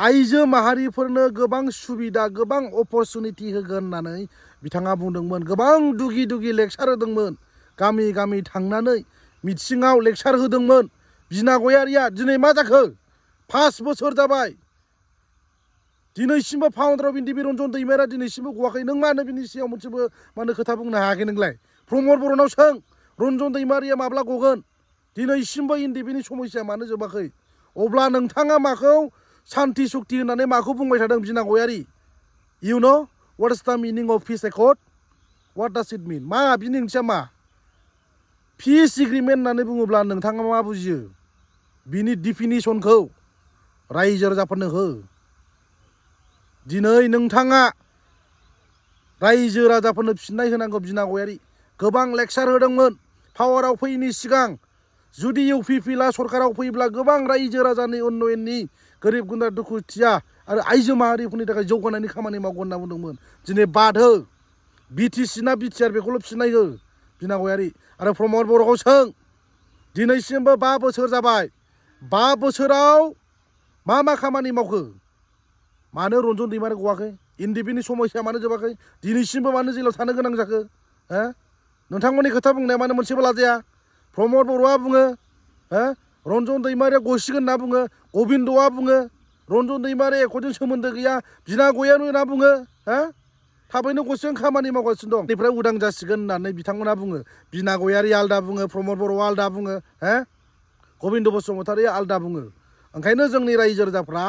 आइजो माहारिफोरनो गोबां सुबिदा गोबां अपरचुनिटि होगोन होननानै बिथाङा बुंदोंमोन। गोबां दुगि दुगि लेक्सार होदोंमोन। गामि गामि थांनानै मिथिङाव लेक्सार होदोंमोन। बिना गयारिया दिनै मा जाखो? 5 बोसोर जाबाय। दिनैसिमबो फाउन्डार अफ एनडिपि रन्जन दैमारिया दिनैसिमबो गवाखै। नों मानो बिनि सायाव मोनसेबो मानो खोथा बुंनो हायाखै नोंलाय? प्रमद बर'नाव सों, रन्जन दैमारिया माब्ला गगोन? दिनैसिमबो एनडिपिनि समस्या मानो जोबाखै? अब्ला नोंथाङा माखौ सान्ति सुक्ति होननानै माखौ बुंबाय थादों बिना गयारि? इउ नो what is the meaning of peace accord? What does it mean? मा बिनि ओंथिया मा? पिस एग्रिमेन्ट होननानै बुङोब्ला नोंथाङा मा बुजियो? बिनि डिफिनिसनखौ रायजो राजाफोरनो हो। दिनै नोंथाङा रायजो राजाफोरनो फिननाय होनांगौ। बिना गयारि गोबां लेक्सार होदोंमोन पावाराव फैयैनि सिगां। जुदि इउपिपिएलआ सरकाराव फैयोब्ला गोबां रायजो राजानि उन्नयननि गोरिब गुन्द्रा दुखुथिया आरो आइजो माहारिफोरनि थाखाय जौगानायनि खामानि मावगोन होनना बुंदोंमोन। दिनै बाद हो। बिटिसि ना बिटिआर बेखौल' फिननाय हो बिना गयारि। आरो प्रमद बर'खौ सों, दिनैसिमबो 5 बोसोर जाबाय। 5 बोसोराव मा खामानि मावखो? मानो रन्जन दैमारि गवाखै? एनडिपिनि समस्या मानो जोबाखै? दिनैसिमबो मानो जेलाव थानो गोनां जाखो? हो? नोंथांमोननि खोथा बुंनाया मानो मोनसेबो लाजाया? प्रमद बर'आ बुङो हो रन्जन दैमारिया गसिगोन होनना बुङो। गबिन्दआ बुङो रन्जन दैमारि एक'जों सोमोन्दो गैया। बिना गयारि होनना बुङो हो थाबैनो गसिगोन खामानि मावगासिनो दं। बेनिफ्राय उदां जासिगोन होननानै बिथांमोना बुङो। बिना गयारि आलदा बुङो, प्रमद बर'आ आलदा बुङो, हो गबिन्द बसुमतारिया आलदा बुङो। ओंखायनो जोंनि रायजो राजाफ्रा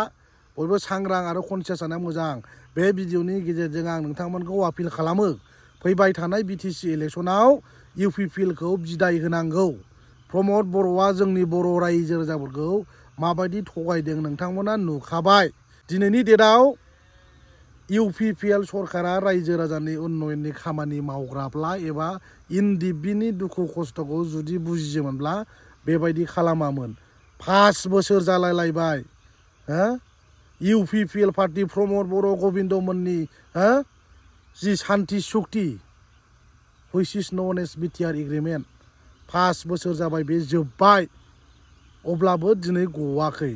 बयबो सांग्रां आरो कनसियास जानाया मोजां। बे भिडिअनि गेजेरजों आं नोंथांमोनखौ आपिल खालामो, फैबाय थानाय बिटिसि इलेक्सनाव इउपिपिएलखौ बिदाय होनांगौ। प्रमद बर'आ जोंनि बर' रायजो राजाफोरखौ माबायदि थगायदों नोंथांमोना नुखाबाय। दिनैनि डेटआव इउपिपिएल सरकारा रायजो राजानि उन्नयननि खामानि मावग्राब्ला एबा एनडिपिनि दुखु खस्थ'खौ जुदि बुजियोमोनब्ला बेबायदि खालामामोन। 5 बोसोर जालायलायबाय हो इउपिपिएल पार्टी प्रमद बर' गबिन्दमोननि हो जि सान्ति सुक्ति which is known as BTR agreement 5 बोसोर जाबाय, बे जोब्बाय। अब्लाबो दिनै गवाखै।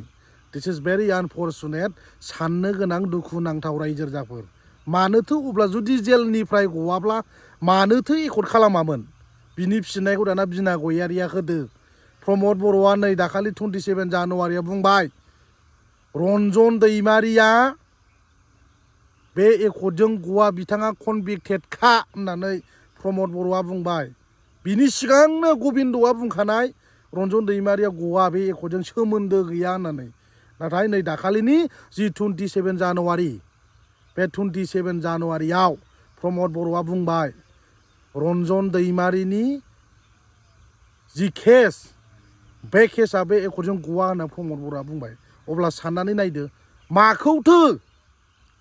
दिस इज भेरि आनफर्चुनेट। साननो गोनां दुखुनांथाव रायजो राजाफोर। मानोथो अब्ला जुदि जेलनिफ्राय गवाब्ला मानोथो एकर्ड खालामामोन? बिनि फिननायखौ दाना बिना गयारिया होदो। प्रमद बर'आ नै दाखालि 27 जानुवारियाव बुंबाय रन्जन दैमारिया बे एकर्डजों गवा, बिथाङा कनभिक्टेडखा होननानै प्रमद बर'आ बुंबाय। बिनि सिगांनो गबिन्दआ बुंखानाय रन्जन दैमारिया गवा, बे एकर्डजों सोमोन्दो गैया होननानै। नाथाय नै दाखालिनि जि 27 जानुवारि, बे 27 जानुवारियाव प्रमद बर'आ बुंबाय रन्जन दैमारिनि जि केस, बे केसआ बे एकर्डजों गवा होनना प्रमद बर'आ बुंबाय। अब्ला साननानै नायदो माखौथो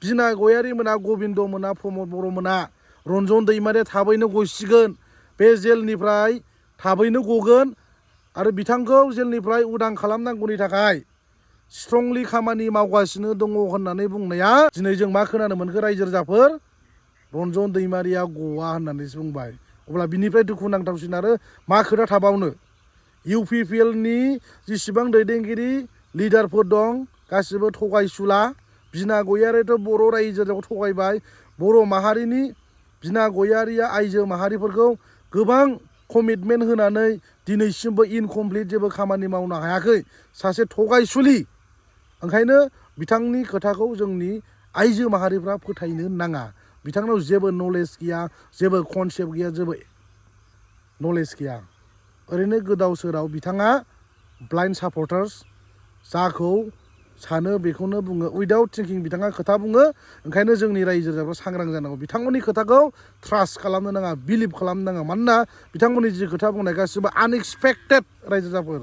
बिना गयारि मोना, गबिन्द मोना, प्रमद बर' मोना रन्जन दैमारिया थाबैनो गसिगोन, बे जेलनिफ्राय थाबैनो गगोन आरो बिथांखौ जेलनिफ्राय उदां खालामनांगौनि थाखाय स्ट्रंलि खामानि मावगासिनो दङ होननानै बुंनाया दिनै जों मा खोनानो मोनखो रायजो राजाफोर? रन्जन दैमारिया गवा होननानैसो बुंबाय। अब्ला बिनिफ्राय दुखुनांथावसिन आरो मा खोथा थाबावनो? इउपिपिएलनि जेसेबां दैदेनगिरि लिडारफोर दं गासिबो थगायसुला। बिना गयारियाथ' बर' रायजो राजाखौ थगायबाय। बर' माहारिनि बिना गयारिया आइजो माहारिफोरखौ गोबां कमिटमेन्ट होनानै दिनैसिमबो इनकमप्लिट जेबो खामानि मावनो हायाखै। सासे थगायसुलि। ओंखायनो बिथांनि खोथाखौ जोंनि आइजो माहारिफ्रा फोथायनो नाङा। बिथांनाव जेबो नलेज गैया, जेबो कनसेप्ट गैया, जेबो नलेज गैया। ओरैनो गोदाव सोराव बिथाङा ब्लाइन्ड सापर्टार्स, जाखौ सानो बेखौनो बुङो, उइदाउट थिंकिं बिथाङा खोथा बुङो। ओंखायनो जोंनि रायजो राजाफ्रा सांग्रां जानांगौ। बिथांमोननि खोथाखौ ट्रास्ट खालामनो नाङा, बिलिभ खालामनो नाङा। मानोना बिथांमोननि जि खोथा बुंनाय गासिबो आनएक्सपेक्टेड रायजो राजाफोर।